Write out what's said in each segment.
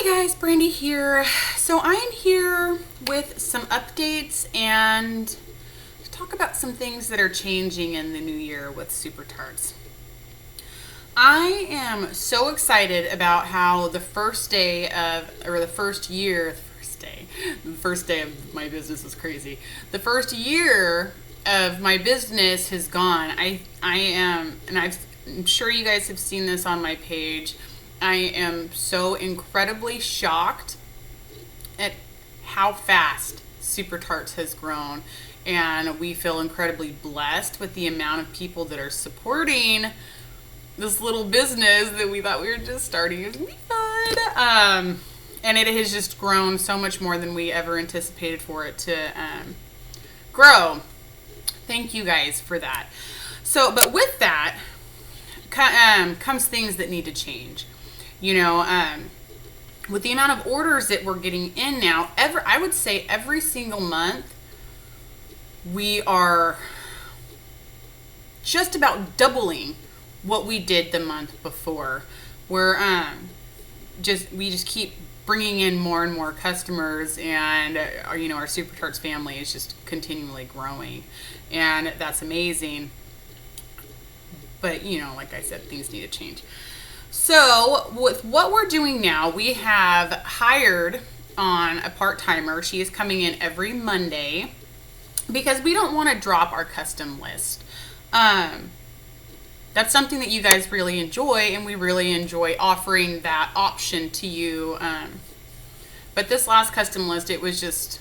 Hey guys, Brandy here. So I am here with some updates and to talk about some things that are changing in the new year with SuperTarts. I am so excited about how the first day of my business was crazy. The first year of my business has gone. I'm sure you guys have seen this on my page. I am so incredibly shocked at how fast SuperTarts has grown, and we feel incredibly blessed with the amount of people that are supporting this little business that we thought we were just starting. It was gonna be fun, and it has just grown so much more than we ever anticipated for it to grow. Thank you guys for that. So, but with that comes things that need to change. With the amount of orders that we're getting in now, I would say every single month, we are just about doubling what we did the month before. We just keep bringing in more and more customers, and our SuperTarts family is just continually growing, and that's amazing. But like I said, things need to change. So with what we're doing now, we have hired on a part-timer. She is coming in every Monday because we don't want to drop our custom list. That's something that you guys really enjoy, and we really enjoy offering that option to you. But this last custom list, it was just,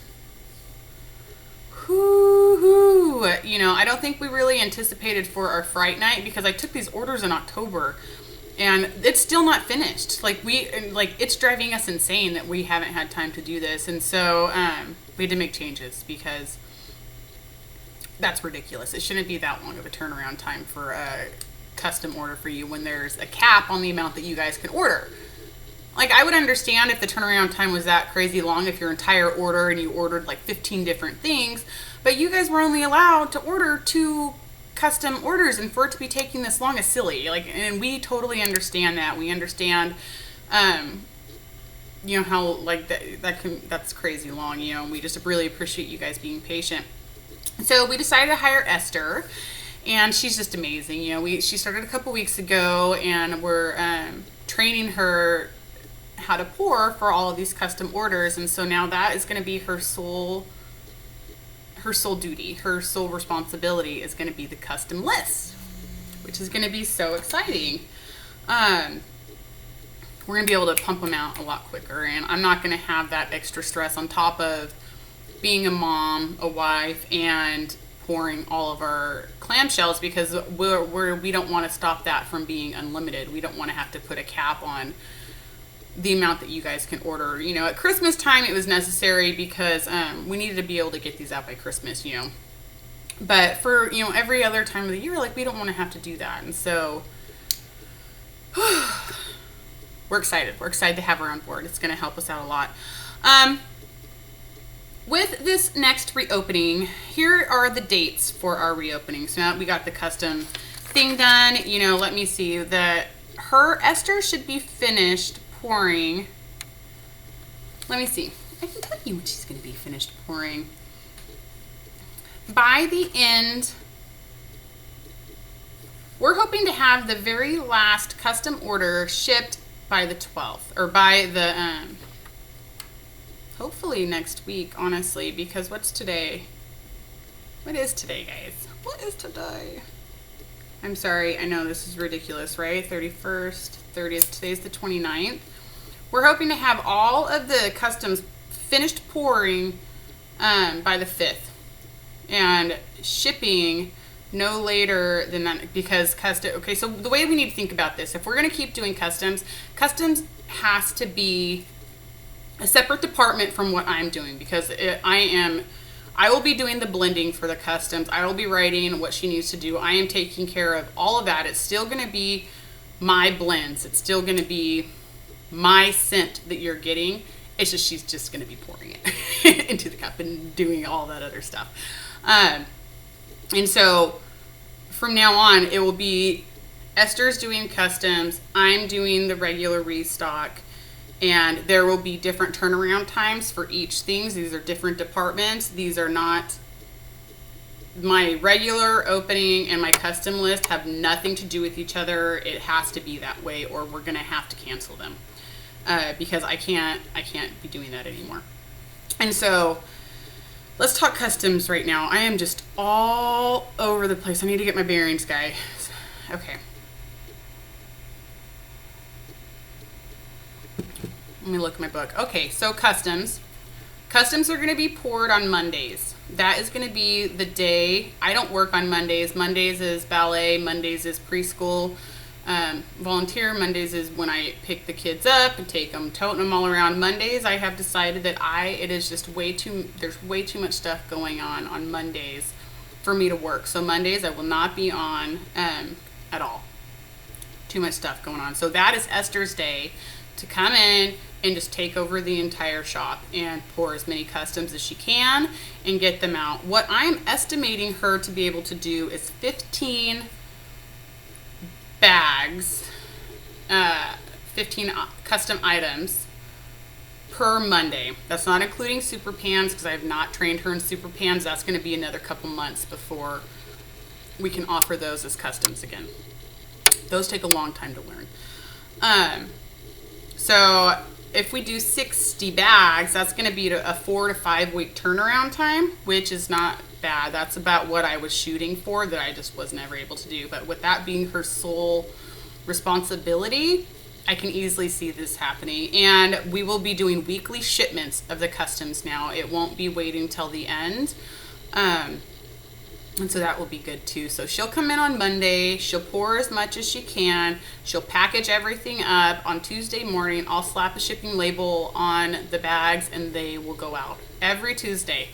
I don't think we really anticipated for our Fright Night, because I took these orders in October. And it's still not finished. It's driving us insane that we haven't had time to do this. And so we had to make changes because that's ridiculous. It shouldn't be that long of a turnaround time for a custom order for you when there's a cap on the amount that you guys can order. I would understand if the turnaround time was that crazy long if your entire order and you ordered 15 different things, but you guys were only allowed to order 2 custom orders, and for it to be taking this long is silly. And we totally understand that. We understand how that's crazy long, and we just really appreciate you guys being patient. So we decided to hire Esther, and she's just amazing. She started a couple weeks ago, and we're training her how to pour for all of these custom orders, and so now that is going to be her sole duty, her sole responsibility is going to be the custom list, which is going to be so exciting. We're going to be able to pump them out a lot quicker, and I'm not going to have that extra stress on top of being a mom, a wife, and pouring all of our clamshells, because we don't want to stop that from being unlimited. We don't want to have to put a cap on the amount that you guys can order. At Christmas time it was necessary because we needed to be able to get these out by Christmas, but for every other time of the year, we don't want to have to do that. And so we're excited to have her on board. It's going to help us out a lot. With this next reopening, here are the dates for our reopening. So now that we got the custom thing done, let me see that Esther should be finished pouring. Let me see. I can tell you when she's going to be finished pouring. By the end, we're hoping to have the very last custom order shipped by the 12th, or by the hopefully next week, honestly, because what's today? What is today, guys? What is today? I'm sorry, I know this is ridiculous, right? 31st, 30th, today's the 29th. We're hoping to have all of the customs finished pouring by the 5th, and shipping no later than that, because okay, so the way we need to think about this, if we're going to keep doing customs has to be a separate department from what I'm doing, because I will be doing the blending for the customs. I will be writing what she needs to do. I am taking care of all of that. It's still going to be my blends. It's still going to be my scent that you're getting. It's just, she's just going to be pouring it into the cup and doing all that other stuff. And so from now on, it will be Esther's doing customs. I'm doing the regular restock. And there will be different turnaround times for each things. These are different departments. These are not my regular opening, and my custom list have nothing to do with each other. It has to be that way, or we're gonna have to cancel them because I can't be doing that anymore. And so let's talk customs right now. I am just all over the place. I need to get my bearings, guys. Okay. Let me look at my book. Okay, so customs. Customs are going to be poured on Mondays. That is going to be the day. I don't work on Mondays. Mondays is ballet. Mondays is preschool. Volunteer. Mondays is when I pick the kids up and take them, toting them all around. Mondays, I have decided that it is just there's way too much stuff going on Mondays for me to work. So Mondays I will not be on at all. Too much stuff going on. So that is Esther's day to come in and just take over the entire shop and pour as many customs as she can and get them out. What I'm estimating her to be able to do is 15 bags, 15 custom items per Monday. That's not including super pans because I have not trained her in super pans. That's going to be another couple months before we can offer those as customs again. Those take a long time to learn. So if we do 60 bags, that's going to be a 4 to 5 week turnaround time, which is not bad. That's about what I was shooting for, that I just was never able to do. But with that being her sole responsibility, I can easily see this happening. And we will be doing weekly shipments of the customs now. It won't be waiting till the end. And so that will be good too. So she'll come in on Monday, she'll pour as much as she can, she'll package everything up. On Tuesday morning, I'll slap a shipping label on the bags and they will go out every Tuesday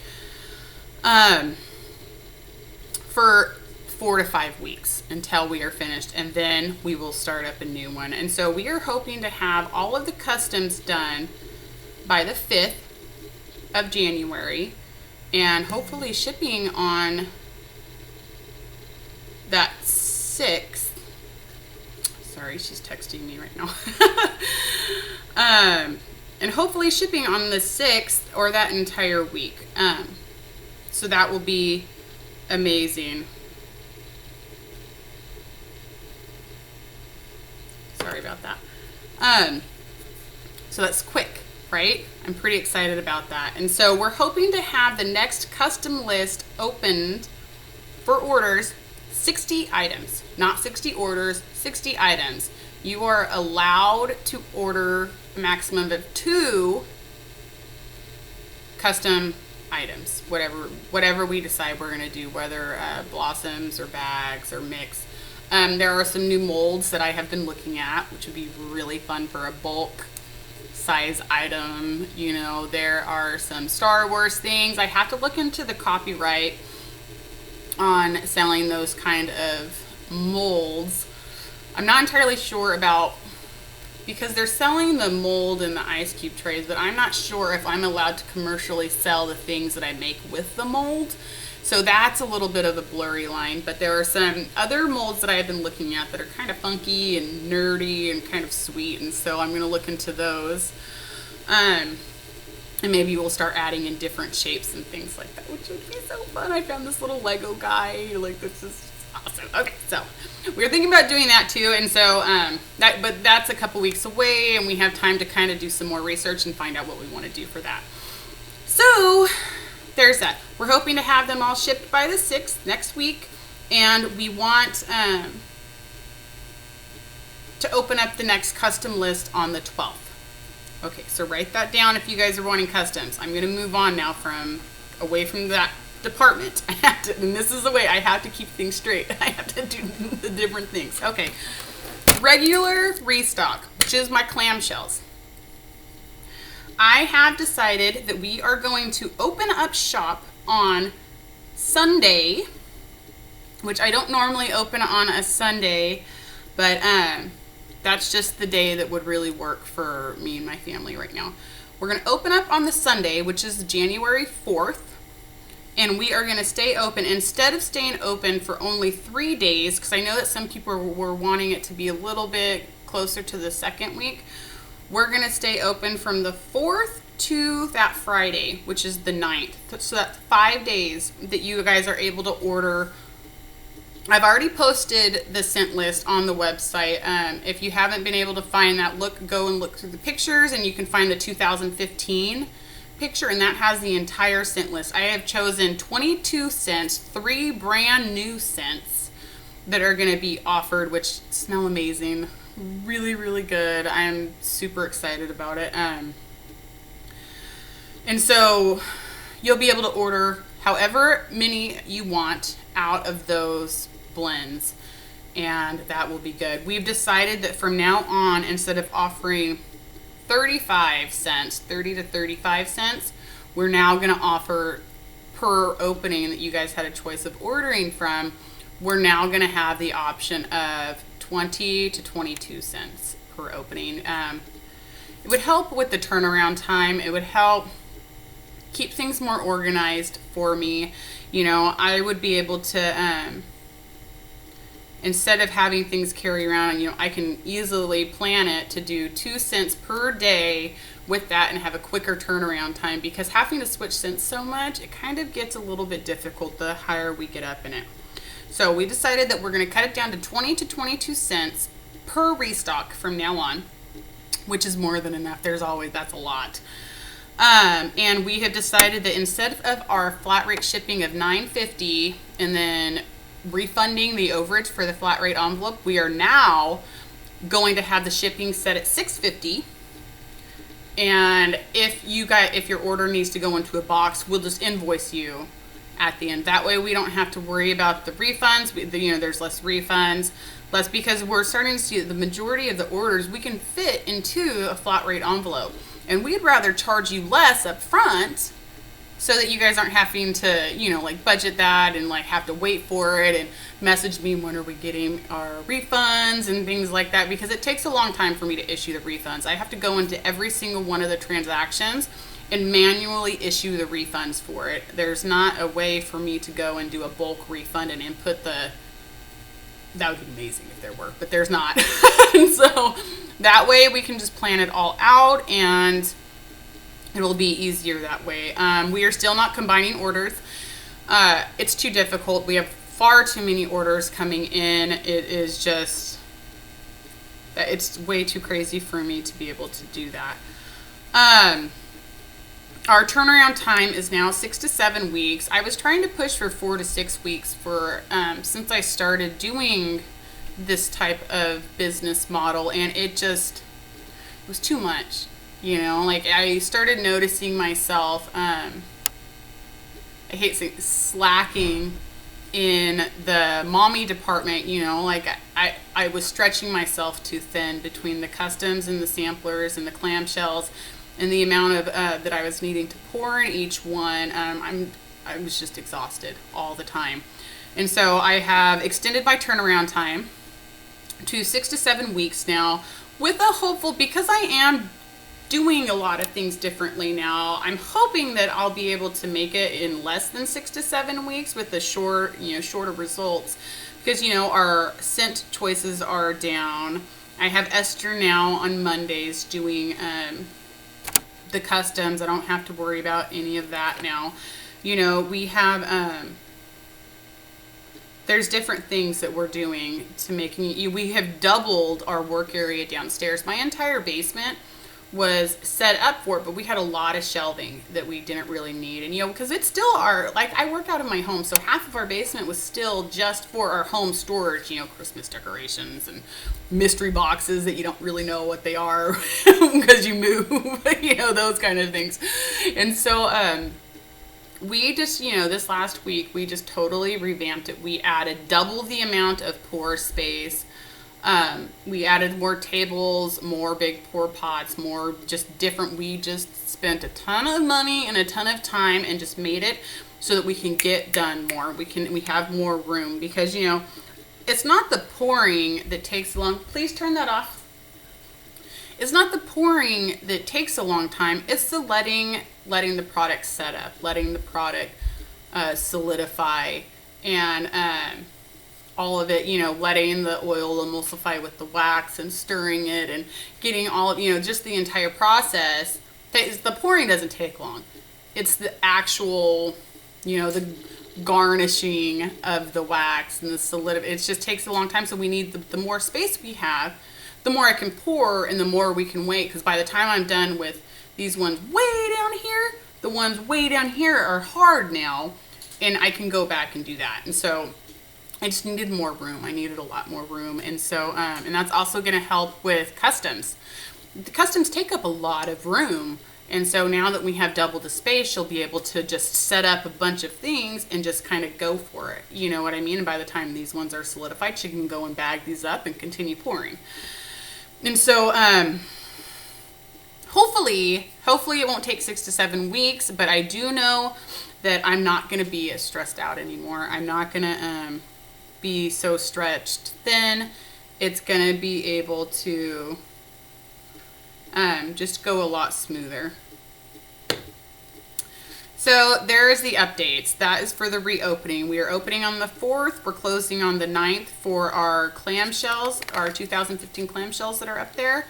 for 4 to 5 weeks until we are finished, and then we will start up a new one. And so we are hoping to have all of the customs done by the 5th of January and hopefully shipping on that 6th. Sorry, she's texting me right now. And hopefully shipping on the 6th or that entire week. So that will be amazing. Sorry about that. So that's quick, right? I'm pretty excited about that. And so we're hoping to have the next custom list opened for orders 60 items, not 60 orders, 60 items. You are allowed to order a maximum of 2 custom items, whatever we decide we're gonna do, whether blossoms or bags or mix. There are some new molds that I have been looking at, which would be really fun for a bulk size item. You know, there are some Star Wars things. I have to look into the copyright on selling those kind of molds. I'm not entirely sure about, because they're selling the mold in the ice cube trays, but I'm not sure if I'm allowed to commercially sell the things that I make with the mold. So that's a little bit of a blurry line, but there are some other molds that I have been looking at that are kind of funky and nerdy and kind of sweet, and so I'm going to look into those. And maybe we'll start adding in different shapes and things like that, which would be so fun. I found this little Lego guy. Like, this is awesome. Okay, so we're thinking about doing that too. And so, but that's a couple weeks away, and we have time to kind of do some more research and find out what we want to do for that. So there's that. We're hoping to have them all shipped by the 6th next week. And we want to open up the next custom list on the 12th. Okay, so write that down if you guys are wanting customs. I'm going to move on now away from that department. I have to, and this is the way I have to keep things straight. I have to do the different things. Okay, regular restock, which is my clamshells. I have decided that we are going to open up shop on Sunday, which I don't normally open on a Sunday, but that's just the day that would really work for me and my family right now. We're going to open up on the Sunday, which is January 4th, and we are going to stay open. Instead of staying open for only 3 days, because I know that some people were wanting it to be a little bit closer to the 2nd week, We're going to stay open from the 4th to that Friday, which is the 9th. So that's 5 days that you guys are able to order. I've already posted the scent list on the website. If you haven't been able to find that, go and look through the pictures, and you can find the 2015 picture, and that has the entire scent list. I have chosen 22 scents, 3 brand new scents that are going to be offered, which smell amazing. Really, really good. I'm super excited about it. And so you'll be able to order however many you want out of those blends, and that will be good. We've decided that from now on, instead of offering 35 cents, 30 to 35 cents, we're now going to offer per opening that you guys had a choice of ordering from. We're now going to have the option of 20 to 22 cents per opening. It would help with the turnaround time. It would help keep things more organized for me. You know, I would be able to, instead of having things carry around, you know, I can easily plan it to do 2 cents per day with that and have a quicker turnaround time, because having to switch scents so much, it kind of gets a little bit difficult the higher we get up in it. So we decided that we're going to cut it down to 20 to 22 cents per restock from now on, which is more than enough. That's a lot. And we have decided that instead of our flat rate shipping of $9.50 and then refunding the overage for the flat rate envelope, we are now going to have the shipping set at $6.50. And if your order needs to go into a box, we'll just invoice you at the end. That way we don't have to worry about the refunds. There's less refunds, because we're starting to see that the majority of the orders we can fit into a flat rate envelope. And we'd rather charge you less up front so that you guys aren't having to, budget that and have to wait for it and message me when are we getting our refunds and things like that, because it takes a long time for me to issue the refunds. I have to go into every single one of the transactions and manually issue the refunds for it. There's not a way for me to go and do a bulk refund and input that would be amazing if there were, but there's not. And so that way we can just plan it all out and it'll be easier that way. We are still not combining orders. It's too difficult. We have far too many orders coming in. It's way too crazy for me to be able to do that. Our turnaround time is now 6 to 7 weeks. I was trying to push for 4 to 6 weeks since I started doing this type of business model, and it was too much. I started noticing myself, I hate saying slacking in the mommy department. I was stretching myself too thin between the customs and the samplers and the clamshells and the amount of that I was needing to pour in each one. I was just exhausted all the time. And so I have extended my turnaround time to 6 to 7 weeks now, with a hopeful, because I am doing a lot of things differently now, I'm hoping that I'll be able to make it in less than 6 to 7 weeks with the shorter results, because our scent choices are down. I have Esther now on Mondays doing the customs. I don't have to worry about any of that now. We have there's different things that we're doing to we have doubled our work area downstairs. My entire basement was set up for it, but we had a lot of shelving that we didn't really need. And because it's still I work out of my home, so half of our basement was still just for our home storage, Christmas decorations and mystery boxes that you don't really know what they are because you move, those kind of things. And so we just, this last week, we just totally revamped it. We added double the amount of pour space. We added more tables, more big pour pots, more just different. We just spent a ton of money and a ton of time and just made it so that we can get done more. We have more room, because, it's not the pouring that takes long. Please turn that off. It's not the pouring that takes a long time. It's the letting the product set up, letting the product solidify. And all of it, you know, letting the oil emulsify with the wax and stirring it and getting all of, you know, just the entire process. The pouring doesn't take long. It's the actual, you know, the garnishing of the wax and the solidity. It just takes a long time. So we need the more space we have, the more I can pour and the more we can wait. Because by the time I'm done with these ones way down here, the ones way down here are hard now, and I can go back and do that. And so I just needed more room. I needed a lot more room. And so, and that's also going to help with customs. The customs take up a lot of room. And so now that we have double the space, you'll be able to just set up a bunch of things and just kind of go for it. You know what I mean? And by the time these ones are solidified, you can go and bag these up and continue pouring. And so, hopefully it won't take 6 to 7 weeks, but I do know that I'm not going to be as stressed out anymore. I'm not going to be so stretched thin. It's going to be able to just go a lot smoother. So there's the updates. That is for the reopening. We are opening on the 4th. We're closing on the 9th for our clamshells, our 2015 clamshells that are up there.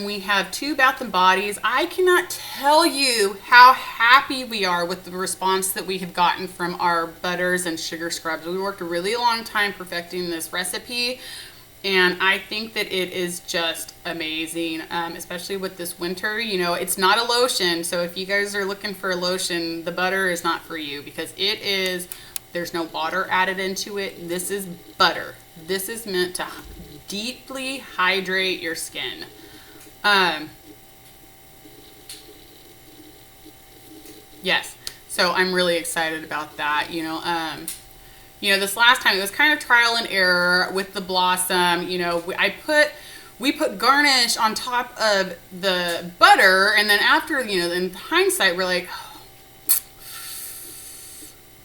We have 2 Bath and Bodies. I cannot tell you how happy we are with the response that we have gotten from our butters and sugar scrubs. We worked a really long time perfecting this recipe, and I think that it is just amazing, especially with this winter. You know, it's not a lotion, so if you guys are looking for a lotion, the butter is not for you, because it is, there's no water added into it. This is butter. This is meant to deeply hydrate your skin. Yes, so I'm really excited about that. You know, this last time it was kind of trial and error with the blossom. You know, we put garnish on top of the butter, and then after, you know, in hindsight, we're like, oh,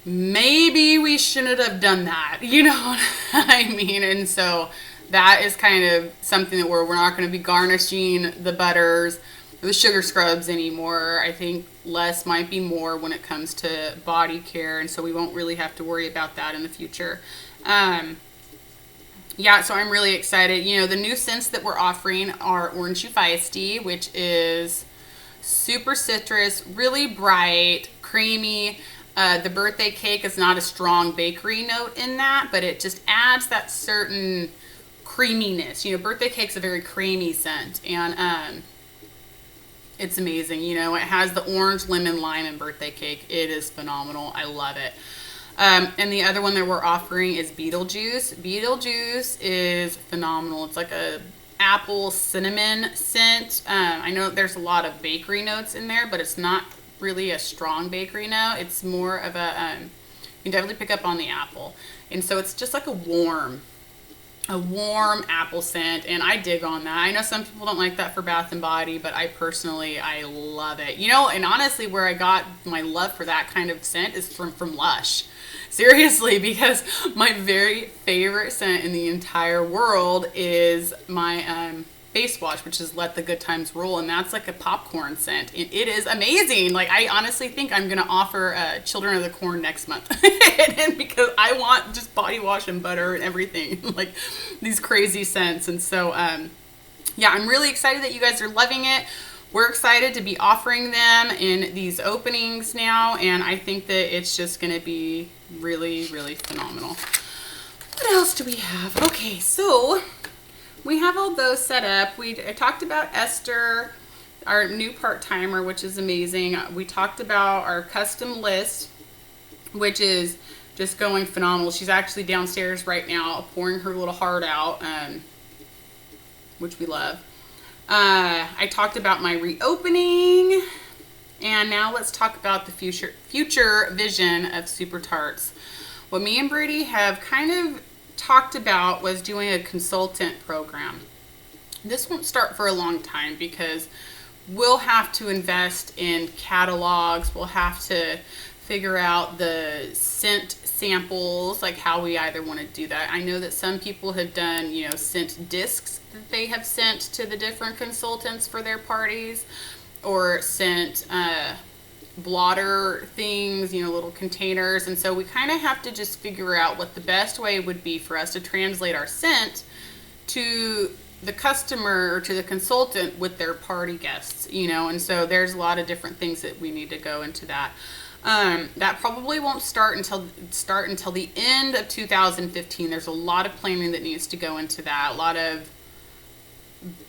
maybe we shouldn't have done that. You know what I mean? And so that is kind of something that we're not going to be garnishing the butters, the sugar scrubs anymore. I think less might be more when it comes to body care, and so we won't really have to worry about that in the future. Yeah, so I'm really excited. You know, the new scents that we're offering are Orange You Feisty, which is super citrus, really bright, creamy. The birthday cake is not a strong bakery note in that, but it just adds that certain creaminess. You know, birthday cake's a very creamy scent, and it's amazing. You know, it has the orange, lemon, lime, and birthday cake. It is phenomenal. I love it. And the other one that we're offering is Beetlejuice. Beetlejuice is phenomenal. It's like a apple cinnamon scent. I know there's a lot of bakery notes in there, but it's not really a strong bakery note. It's more of a, you can definitely pick up on the apple. And so it's just like a warm apple scent, and I dig on that. I know some people don't like that for Bath and Body, but I love it. You know, and honestly, where I got my love for that kind of scent is from Lush. Seriously, because my very favorite scent in the entire world is my face wash, which is Let the Good Times Roll, and that's like a popcorn scent. It is amazing. Like, I honestly think I'm gonna offer Children of the Corn next month and because I want just body wash and butter and everything, like these crazy scents. And so yeah, I'm really excited that you guys are loving it. We're excited to be offering them in these openings now, and I think that it's just gonna be really, really phenomenal. What else do we have? Okay, so we have all those set up. I talked about Esther, our new part-timer, which is amazing. We talked about our custom list, which is just going phenomenal. She's actually downstairs right now pouring her little heart out, which we love. I talked about my reopening, and now let's talk about the future vision of SuperTarts. What me and Brady have kind of talked about was doing a consultant program. This won't start for a long time because we'll have to invest in catalogs. We'll have to figure out the scent samples, like how we either want to do that. I know that some people have done, you know, scent discs that they have sent to the different consultants for their parties, or sent blotter things, you know, little containers. And so we kind of have to just figure out what the best way would be for us to translate our scent to the customer or to the consultant with their party guests, you know. And so there's a lot of different things that we need to go into that. That probably won't start until the end of 2015. There's a lot of planning that needs to go into that. A lot of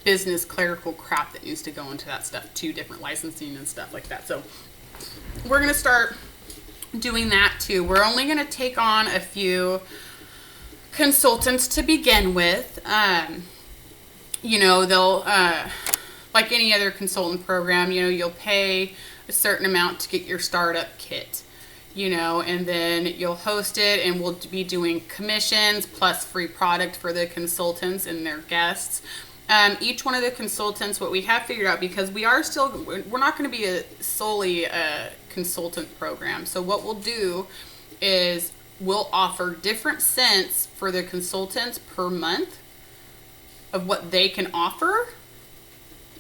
business clerical crap that needs to go into that stuff too, different licensing and stuff like that. So we're going to start doing that too. We're only going to take on a few consultants to begin with. You know, they'll, like any other consultant program, you know, you'll pay a certain amount to get your startup kit, you know, and then you'll host it, and we'll be doing commissions plus free product for the consultants and their guests. Each one of the consultants, what we have figured out, because we're not going to be solely a consultant program. So what we'll do is we'll offer different scents for the consultants per month of what they can offer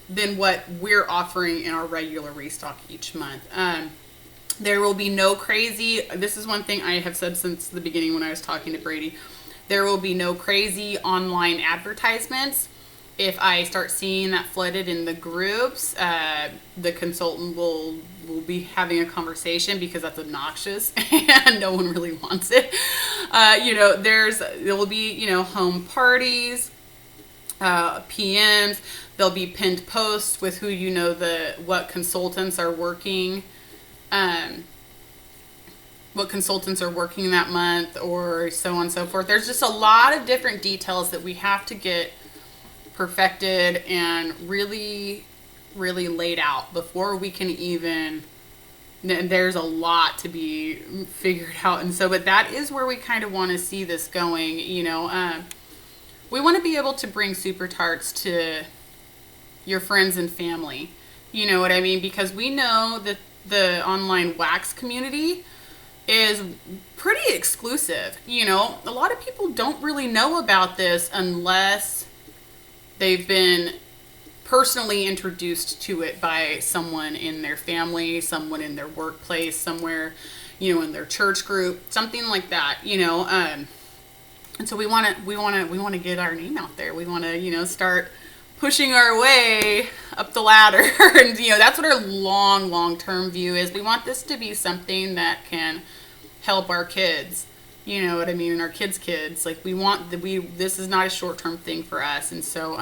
than what we're offering in our regular restock each month. There will be no crazy, this is one thing I have said since the beginning when I was talking to Brady, there will be no crazy online advertisements. If I start seeing that flooded in the groups, the consultant will be having a conversation, because that's obnoxious and no one really wants it. You know, there will be, you know, home parties, PMs. There'll be pinned posts with who, you know, what consultants are working, that month, or so on and so forth. There's just a lot of different details that we have to get perfected and really, really laid out before we can even, there's a lot to be figured out. And so, but that is where we kind of want to see this going, you know. We want to be able to bring SuperTarts to your friends and family, you know what I mean? Because we know that the online wax community is pretty exclusive. You know, a lot of people don't really know about this unless they've been personally introduced to it by someone in their family, someone in their workplace, somewhere, you know, in their church group, something like that, you know. And so we want to get our name out there. We want to, you know, start pushing our way up the ladder. And, you know, that's what our long-term view is. We want this to be something that can help our kids. You know what I mean? And our kids. Like, this is not a short-term thing for us. And so,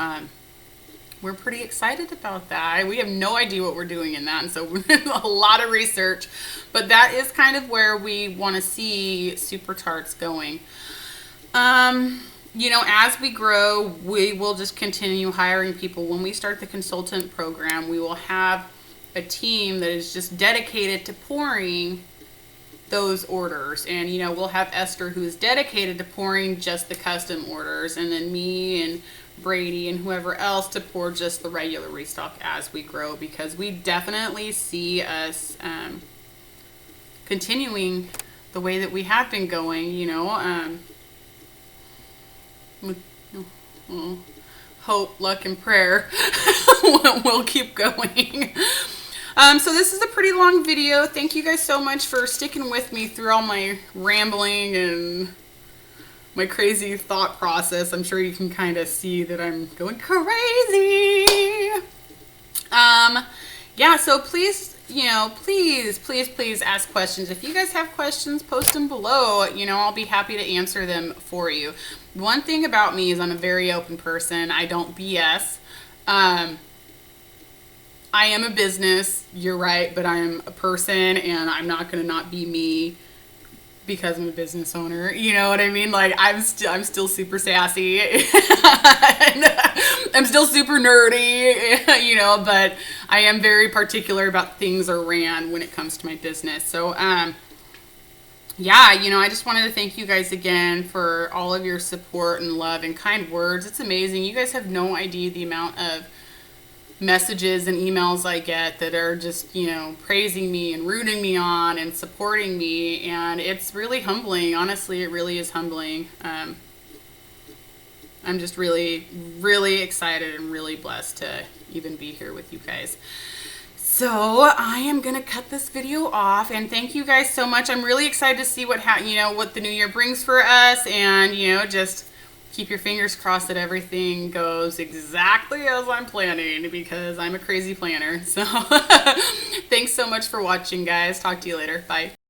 we're pretty excited about that. We have no idea what we're doing in that. And so a lot of research, but that is kind of where we want to see SuperTarts going. You know, as we grow, we will just continue hiring people. When we start the consultant program, we will have a team that is just dedicated to pouring those orders. And, you know, we'll have Esther, who is dedicated to pouring just the custom orders, and then me and Brady and whoever else to pour just the regular restock as we grow, because we definitely see us continuing the way that we have been going, you know. Hope, luck, and prayer. We'll keep going. So this is a pretty long video. Thank you guys so much for sticking with me through all my rambling and my crazy thought process. I'm sure you can kind of see that I'm going crazy. Yeah, so please, you know, please ask questions. If you guys have questions, post them below. You know, I'll be happy to answer them for you. One thing about me is I'm a very open person. I don't BS. I am a business, you're right, but I am a person, and I'm not going to not be me because I'm a business owner. You know what I mean? Like, I'm still super sassy. I'm still super nerdy, you know, but I am very particular about things are ran when it comes to my business. So, yeah, you know, I just wanted to thank you guys again for all of your support and love and kind words. It's amazing. You guys have no idea the amount of messages and emails I get that are just, you know, praising me and rooting me on and supporting me, and it's really humbling. Honestly, it really is humbling. I'm just really, really excited and really blessed to even be here with you guys. So I am gonna cut this video off, and thank you guys so much. I'm really excited to see what what the new year brings for us, and just keep your fingers crossed that everything goes exactly as I'm planning, because I'm a crazy planner. So thanks so much for watching, guys. Talk to you later. Bye.